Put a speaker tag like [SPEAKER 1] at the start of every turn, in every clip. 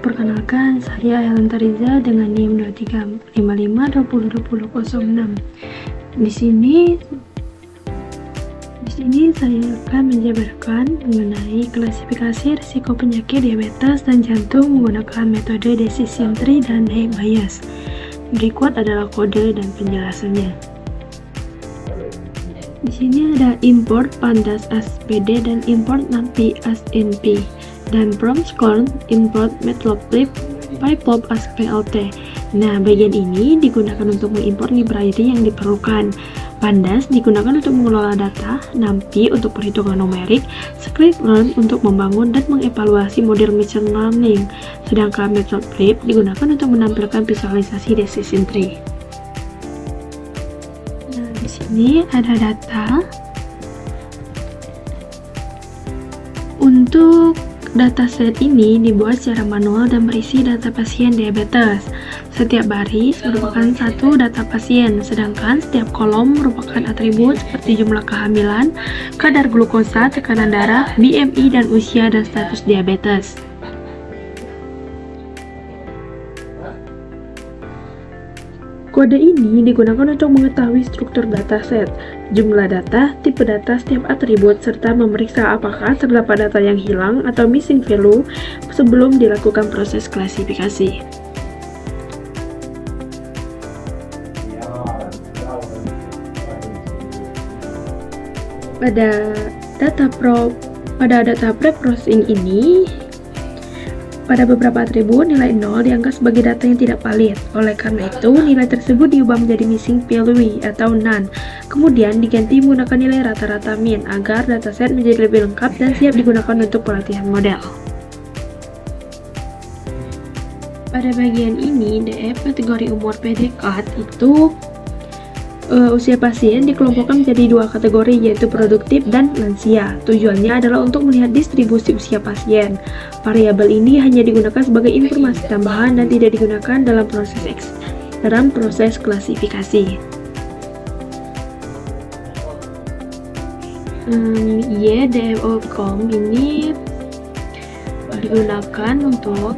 [SPEAKER 1] Perkenalkan, saya Helen Tariza dengan NIM 2355202006. Di sini saya akan menjabarkan mengenai klasifikasi risiko penyakit diabetes dan jantung menggunakan metode decision tree dan Naive Bayes. Berikut adalah kode dan penjelasannya. Di sini ada import pandas SPD dan import NAMPI as NP, dan from scorn import matplotlib pyplob as PLT. Nah, bagian ini digunakan untuk mengimport library yang diperlukan. Pandas digunakan untuk mengelola data, NAMPI untuk perhitungan numerik, scikit-learn untuk membangun dan mengevaluasi model machine learning, sedangkan matplotlib digunakan untuk menampilkan visualisasi decision tree. Nah, di sini ada data. Untuk dataset ini dibuat secara manual dan berisi data pasien diabetes. Setiap baris merupakan satu data pasien, sedangkan setiap kolom merupakan atribut seperti jumlah kehamilan, kadar glukosa, tekanan darah, BMI, dan usia dan status diabetes. Kode ini digunakan untuk mengetahui struktur dataset, jumlah data, tipe data setiap atribut, serta memeriksa apakah terdapat data yang hilang atau missing value sebelum dilakukan proses klasifikasi. Pada data pre-processing ini, pada beberapa atribut, nilai 0 dianggap sebagai data yang tidak valid. Oleh karena itu, nilai tersebut diubah menjadi missing value atau none. Kemudian diganti menggunakan nilai rata-rata min agar dataset menjadi lebih lengkap dan siap digunakan untuk pelatihan model. Pada bagian ini, DF kategori umur PDCAT itu usia pasien dikelompokkan menjadi dua kategori, yaitu produktif dan lansia. Tujuannya adalah untuk melihat distribusi usia pasien. Variabel ini hanya digunakan sebagai informasi tambahan dan tidak digunakan dalam proses klasifikasi. DF-com ini digunakan untuk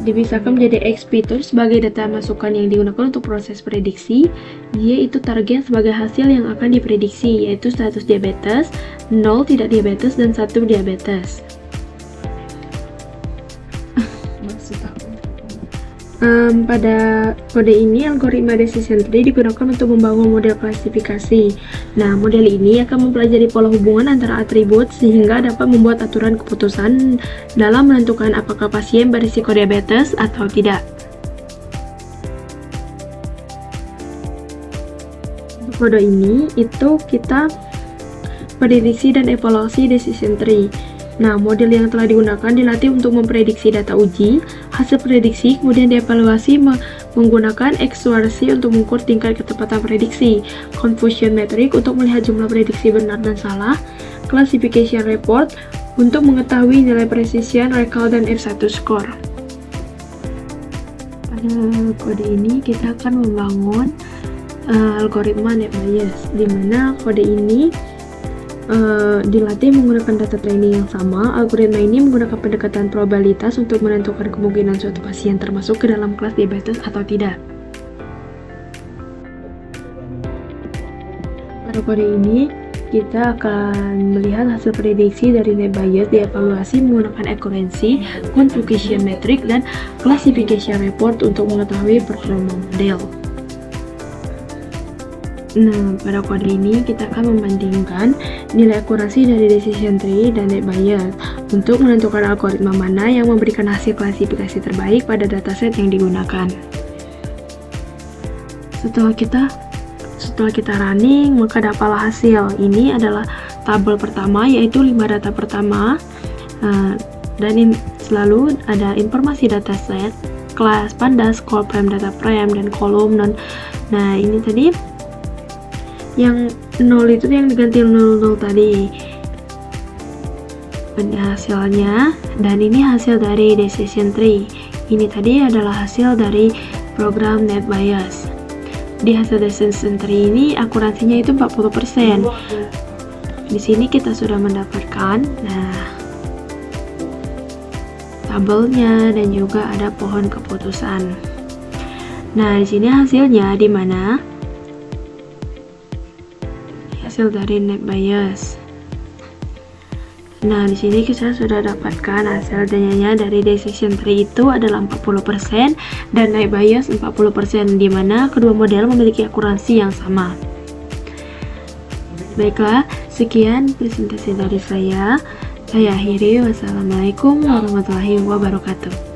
[SPEAKER 1] dipisahkan menjadi XP itu sebagai data masukan yang digunakan untuk proses prediksi. Y itu target sebagai hasil yang akan diprediksi, yaitu status diabetes, 0 tidak diabetes, dan 1 diabetes. Pada kode ini, algoritma decision tree digunakan untuk membangun model klasifikasi. Nah, model ini akan mempelajari pola hubungan antara atribut sehingga dapat membuat aturan keputusan dalam menentukan apakah pasien berisiko diabetes atau tidak. Untuk kode ini, itu kita prediksi dan evaluasi decision tree. Nah, model yang telah digunakan dilatih untuk memprediksi data uji, hasil prediksi, kemudian dievaluasi menggunakan aktuasi untuk mengukur tingkat ketepatan prediksi, confusion metric untuk melihat jumlah prediksi benar dan salah, classification report untuk mengetahui nilai precision, recall, dan F1 score. Pada kode ini kita akan membangun algoritma Naive Bayes, di mana kode ini dilatih menggunakan data training yang sama. Algoritma ini menggunakan pendekatan probabilitas untuk menentukan kemungkinan suatu pasien termasuk ke dalam kelas diabetes atau tidak. Pada kode ini, kita akan melihat hasil prediksi dari Naive Bayes dievaluasi menggunakan accuracy, confusion metric, dan classification report untuk mengetahui performa model. Nah, pada kode ini kita akan membandingkan nilai akurasi dari decision tree dan Naive Bayes untuk menentukan algoritma mana yang memberikan hasil klasifikasi terbaik pada dataset yang digunakan. Setelah kita running, maka dapatlah hasil. Ini adalah tabel pertama, yaitu 5 data pertama, dan selalu ada informasi dataset, kelas, pandas, call prime, data prime, dan kolom non. Nah, ini tadi yang 0 itu yang diganti 00 tadi. Ini hasilnya, dan ini hasil dari decision tree. Ini tadi adalah hasil dari program Naive Bayes. Di hasil decision tree ini akurasinya itu 40%. Di sini kita sudah mendapatkan. Nah, tabelnya, dan juga ada pohon keputusan. Nah, di sini hasilnya di mana? Hasil dari net bias. Nah, di sini kita sudah dapatkan hasil danyanya dari decision tree itu adalah 40% dan net bias 40%, di mana kedua model memiliki akurasi yang sama. Baiklah, sekian presentasi dari saya. Saya akhiri. Wassalamualaikum warahmatullahi wabarakatuh.